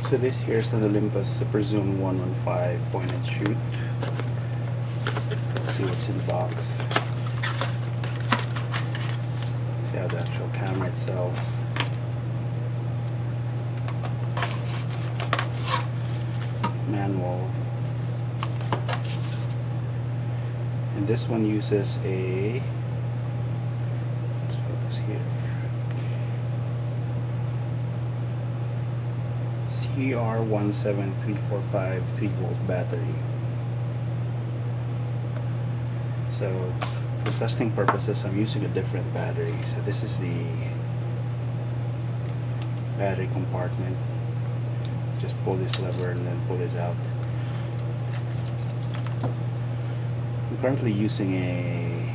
So this here's an Olympus Superzoom 115 point and shoot. Let's see what's in the box. You have the actual camera itself. Manual. And this one uses a, let's focus here, CR17345 3-volt battery. So for testing purposes, I'm using a different battery. So this is the battery compartment. Just pull this lever and then pull this out. I'm currently using a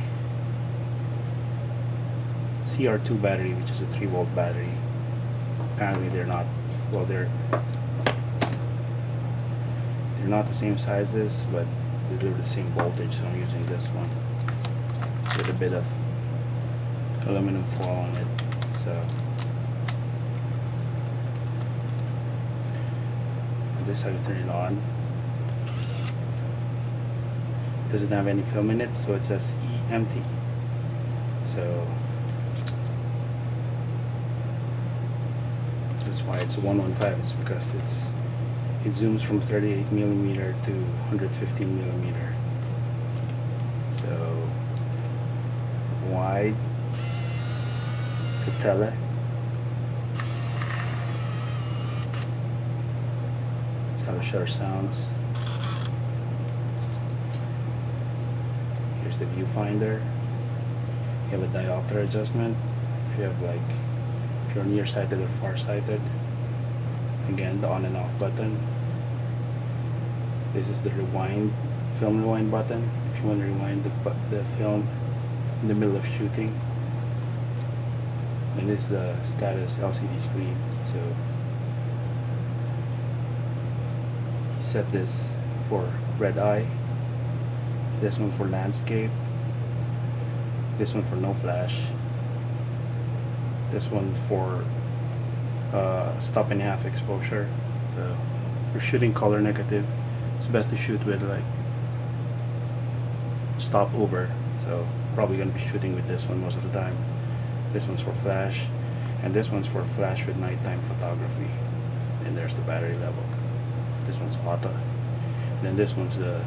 CR2 battery, which is a 3-volt battery. Apparently they're not, well, they're not the same sizes, but they deliver the same voltage, so I'm using this one with a bit of aluminum foil on it. So this is how you turn it on. It doesn't have any film in it, so it says empty. So that's why it's a 115. It's because it zooms from 38mm to 115mm. So wide, could tell it. That's how the shutter sounds. Here's the viewfinder. You have a diopter adjustment. If you have if you're nearsighted or farsighted. Again, the on and off button. This is the film rewind button. If you want to rewind the film in the middle of shooting. And this is the status LCD screen. So you set this for red eye. This one for landscape. This one for no flash. This one for stop and half exposure. So for shooting color negative, it's best to shoot with stop over. So probably gonna be shooting with this one most of the time. This one's for flash, and this one's for flash with nighttime photography. And there's the battery level. This one's auto, and then this one's the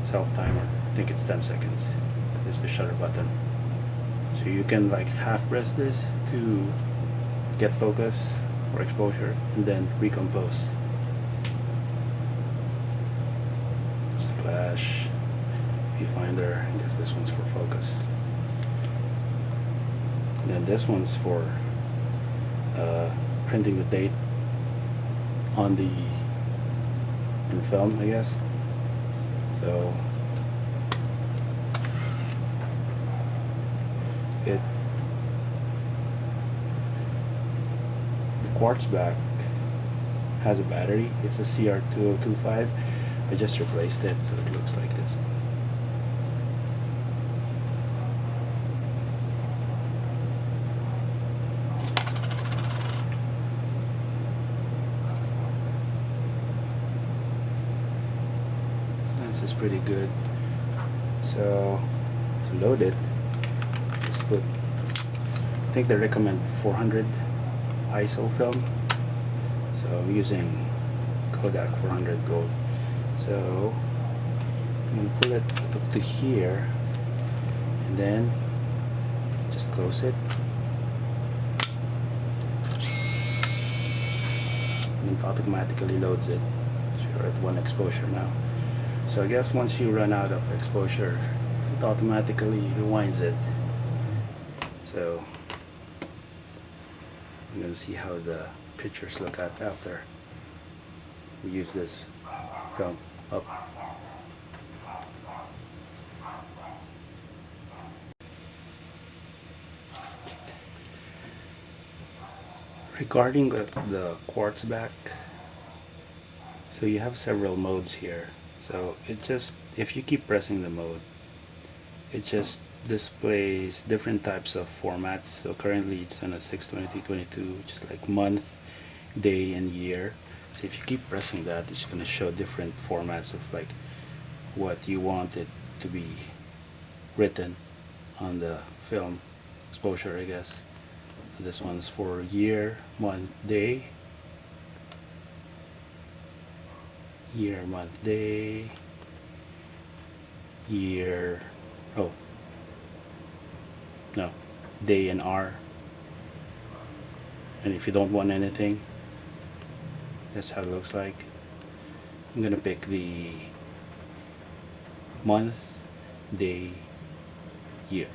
self timer. I think it's 10 seconds. This is the shutter button. So you can half press this to get focus or exposure, and then recompose. It's the flash, viewfinder. I guess this one's for focus. And then this one's for printing the date on in film, I guess. So the quartz back has a battery. It's a CR2025. I just replaced it, so it looks like this. This is pretty good. So to load it, just put, I think they recommend 400 ISO film. So I'm using Kodak 400 Gold. So I'm going to pull it up to here, and then just close it. And it automatically loads it. So you're at 1 exposure now. So I guess once you run out of exposure, it automatically rewinds it. So I'm going to see how the pictures look at after we use this film up. Regarding the quartz back, so you have several modes here. So it just, if you keep pressing the mode, it just displays different types of formats. So currently it's on a 6/23/22, which is like month, day and year. So if you keep pressing that, it's going to show different formats of like what you want it to be written on the film exposure, I guess. This one's for year, month, day. Year, month, day. Year, oh, no, day and hour. And if you don't want anything, that's how it looks like. I'm gonna pick the month, day, year.